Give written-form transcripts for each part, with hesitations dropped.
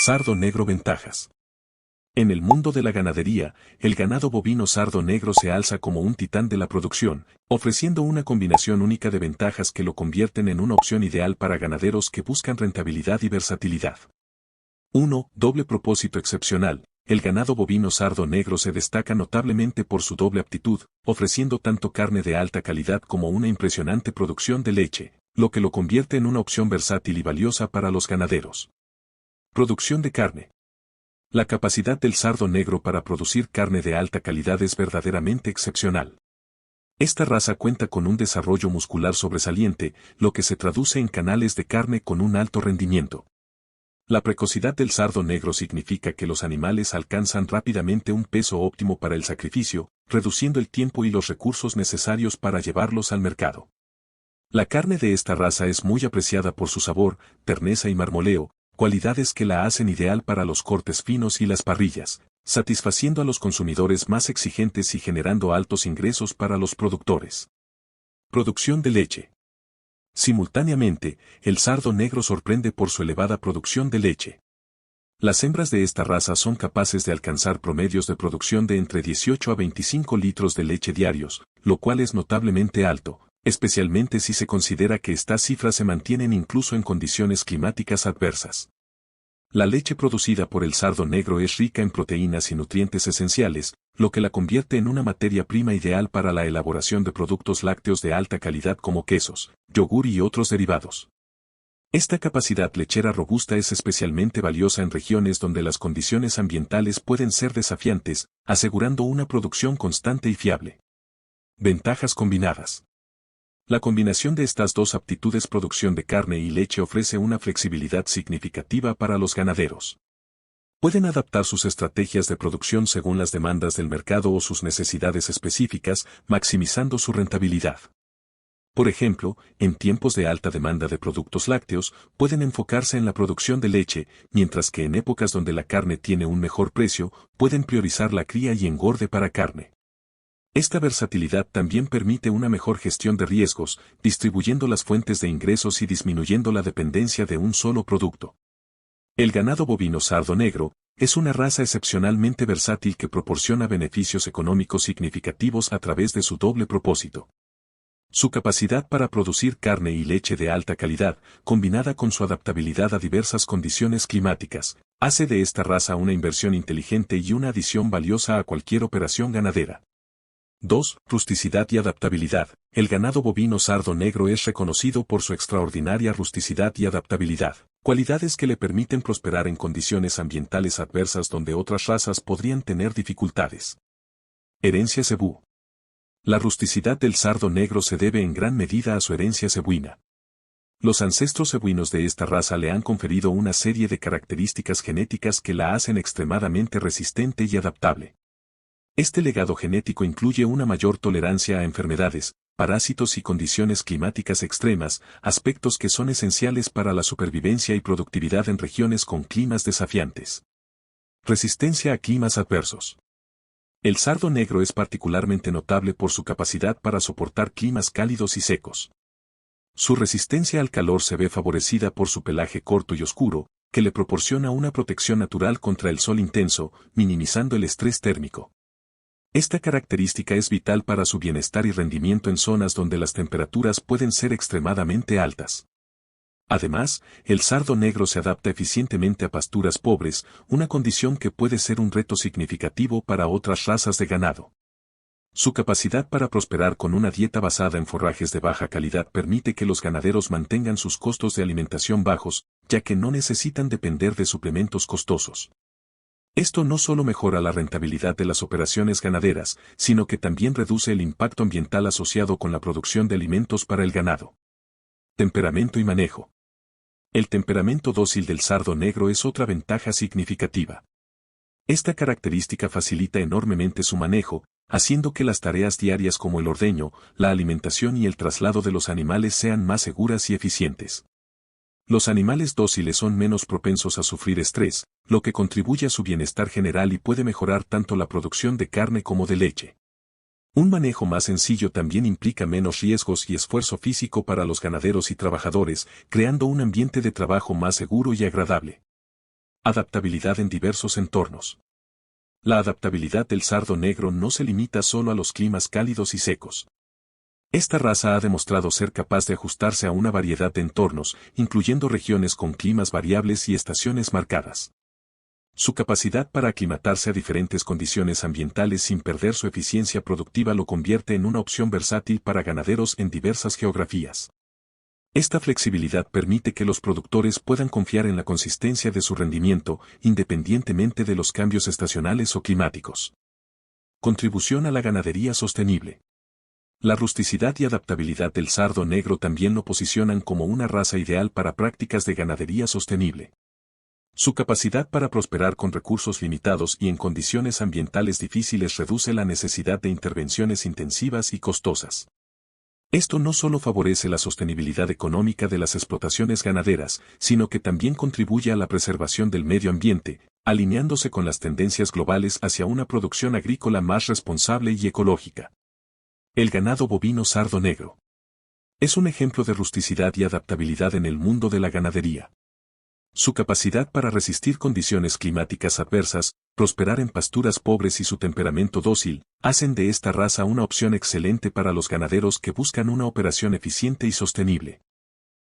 Sardo negro. Ventajas. En el mundo de la ganadería, el ganado bovino sardo negro se alza como un titán de la producción, ofreciendo una combinación única de ventajas que lo convierten en una opción ideal para ganaderos que buscan rentabilidad y versatilidad. 1. Doble propósito excepcional. El ganado bovino sardo negro se destaca notablemente por su doble aptitud, ofreciendo tanto carne de alta calidad como una impresionante producción de leche, lo que lo convierte en una opción versátil y valiosa para los ganaderos. Producción de carne. La capacidad del sardo negro para producir carne de alta calidad es verdaderamente excepcional. Esta raza cuenta con un desarrollo muscular sobresaliente, lo que se traduce en canales de carne con un alto rendimiento. La precocidad del sardo negro significa que los animales alcanzan rápidamente un peso óptimo para el sacrificio, reduciendo el tiempo y los recursos necesarios para llevarlos al mercado. La carne de esta raza es muy apreciada por su sabor, terneza y marmoleo, cualidades que la hacen ideal para los cortes finos y las parrillas, satisfaciendo a los consumidores más exigentes y generando altos ingresos para los productores. Producción de leche. Simultáneamente, el sardo negro sorprende por su elevada producción de leche. Las hembras de esta raza son capaces de alcanzar promedios de producción de entre 18 a 25 litros de leche diarios, lo cual es notablemente alto, especialmente si se considera que estas cifras se mantienen incluso en condiciones climáticas adversas. La leche producida por el sardo negro es rica en proteínas y nutrientes esenciales, lo que la convierte en una materia prima ideal para la elaboración de productos lácteos de alta calidad como quesos, yogur y otros derivados. Esta capacidad lechera robusta es especialmente valiosa en regiones donde las condiciones ambientales pueden ser desafiantes, asegurando una producción constante y fiable. Ventajas combinadas. La combinación de estas dos aptitudes, producción de carne y leche, ofrece una flexibilidad significativa para los ganaderos. Pueden adaptar sus estrategias de producción según las demandas del mercado o sus necesidades específicas, maximizando su rentabilidad. Por ejemplo, en tiempos de alta demanda de productos lácteos, pueden enfocarse en la producción de leche, mientras que en épocas donde la carne tiene un mejor precio, pueden priorizar la cría y engorde para carne. Esta versatilidad también permite una mejor gestión de riesgos, distribuyendo las fuentes de ingresos y disminuyendo la dependencia de un solo producto. El ganado bovino sardo negro es una raza excepcionalmente versátil que proporciona beneficios económicos significativos a través de su doble propósito. Su capacidad para producir carne y leche de alta calidad, combinada con su adaptabilidad a diversas condiciones climáticas, hace de esta raza una inversión inteligente y una adición valiosa a cualquier operación ganadera. 2. Rusticidad y adaptabilidad. El ganado bovino sardo negro es reconocido por su extraordinaria rusticidad y adaptabilidad, cualidades que le permiten prosperar en condiciones ambientales adversas donde otras razas podrían tener dificultades. Herencia cebú. La rusticidad del sardo negro se debe en gran medida a su herencia cebuina. Los ancestros cebuinos de esta raza le han conferido una serie de características genéticas que la hacen extremadamente resistente y adaptable. Este legado genético incluye una mayor tolerancia a enfermedades, parásitos y condiciones climáticas extremas, aspectos que son esenciales para la supervivencia y productividad en regiones con climas desafiantes. Resistencia a climas adversos. El sardo negro es particularmente notable por su capacidad para soportar climas cálidos y secos. Su resistencia al calor se ve favorecida por su pelaje corto y oscuro, que le proporciona una protección natural contra el sol intenso, minimizando el estrés térmico. Esta característica es vital para su bienestar y rendimiento en zonas donde las temperaturas pueden ser extremadamente altas. Además, el sardo negro se adapta eficientemente a pasturas pobres, una condición que puede ser un reto significativo para otras razas de ganado. Su capacidad para prosperar con una dieta basada en forrajes de baja calidad permite que los ganaderos mantengan sus costos de alimentación bajos, ya que no necesitan depender de suplementos costosos. Esto no solo mejora la rentabilidad de las operaciones ganaderas, sino que también reduce el impacto ambiental asociado con la producción de alimentos para el ganado. Temperamento y manejo. El temperamento dócil del sardo negro es otra ventaja significativa. Esta característica facilita enormemente su manejo, haciendo que las tareas diarias como el ordeño, la alimentación y el traslado de los animales sean más seguras y eficientes. Los animales dóciles son menos propensos a sufrir estrés, lo que contribuye a su bienestar general y puede mejorar tanto la producción de carne como de leche. Un manejo más sencillo también implica menos riesgos y esfuerzo físico para los ganaderos y trabajadores, creando un ambiente de trabajo más seguro y agradable. Adaptabilidad en diversos entornos. La adaptabilidad del sardo negro no se limita solo a los climas cálidos y secos. Esta raza ha demostrado ser capaz de ajustarse a una variedad de entornos, incluyendo regiones con climas variables y estaciones marcadas. Su capacidad para aclimatarse a diferentes condiciones ambientales sin perder su eficiencia productiva lo convierte en una opción versátil para ganaderos en diversas geografías. Esta flexibilidad permite que los productores puedan confiar en la consistencia de su rendimiento, independientemente de los cambios estacionales o climáticos. Contribución a la ganadería sostenible. La rusticidad y adaptabilidad del sardo negro también lo posicionan como una raza ideal para prácticas de ganadería sostenible. Su capacidad para prosperar con recursos limitados y en condiciones ambientales difíciles reduce la necesidad de intervenciones intensivas y costosas. Esto no solo favorece la sostenibilidad económica de las explotaciones ganaderas, sino que también contribuye a la preservación del medio ambiente, alineándose con las tendencias globales hacia una producción agrícola más responsable y ecológica. El ganado bovino sardo negro. Es un ejemplo de rusticidad y adaptabilidad en el mundo de la ganadería. Su capacidad para resistir condiciones climáticas adversas, prosperar en pasturas pobres y su temperamento dócil, hacen de esta raza una opción excelente para los ganaderos que buscan una operación eficiente y sostenible.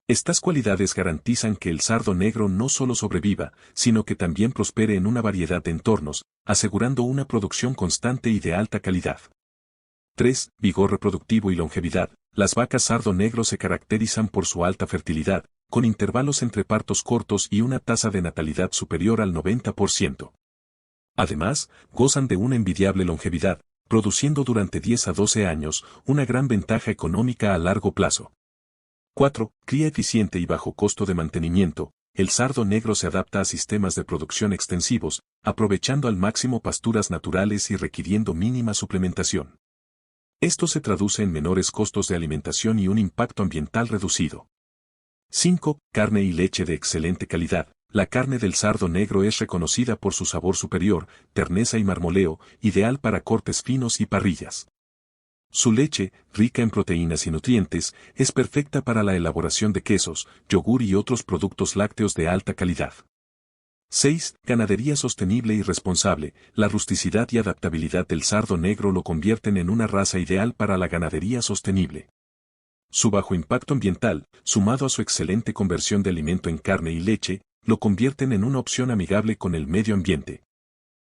Estas cualidades garantizan que el sardo negro no solo sobreviva, sino que también prospere en una variedad de entornos, asegurando una producción constante y de alta calidad. 3. Vigor reproductivo y longevidad. Las vacas sardo negro se caracterizan por su alta fertilidad, con intervalos entre partos cortos y una tasa de natalidad superior al 90%. Además, gozan de una envidiable longevidad, produciendo durante 10 a 12 años una gran ventaja económica a largo plazo. 4. Cría eficiente y bajo costo de mantenimiento. El sardo negro se adapta a sistemas de producción extensivos, aprovechando al máximo pasturas naturales y requiriendo mínima suplementación. Esto se traduce en menores costos de alimentación y un impacto ambiental reducido. 5. Carne y leche de excelente calidad. La carne del sardo negro es reconocida por su sabor superior, terneza y marmoleo, ideal para cortes finos y parrillas. Su leche, rica en proteínas y nutrientes, es perfecta para la elaboración de quesos, yogur y otros productos lácteos de alta calidad. 6. Ganadería sostenible y responsable. La rusticidad y adaptabilidad del sardo negro lo convierten en una raza ideal para la ganadería sostenible. Su bajo impacto ambiental, sumado a su excelente conversión de alimento en carne y leche, lo convierten en una opción amigable con el medio ambiente.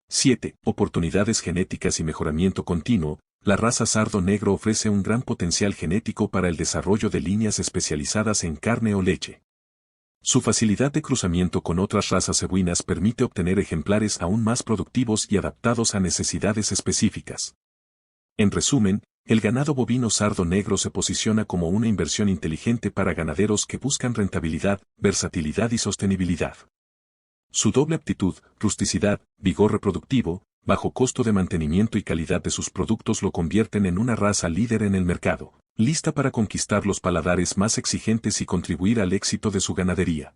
7. Oportunidades genéticas y mejoramiento continuo. La raza sardo negro ofrece un gran potencial genético para el desarrollo de líneas especializadas en carne o leche. Su facilidad de cruzamiento con otras razas equinas permite obtener ejemplares aún más productivos y adaptados a necesidades específicas. En resumen, el ganado bovino sardo negro se posiciona como una inversión inteligente para ganaderos que buscan rentabilidad, versatilidad y sostenibilidad. Su doble aptitud, rusticidad, vigor reproductivo, bajo costo de mantenimiento y calidad de sus productos lo convierten en una raza líder en el mercado, lista para conquistar los paladares más exigentes y contribuir al éxito de su ganadería.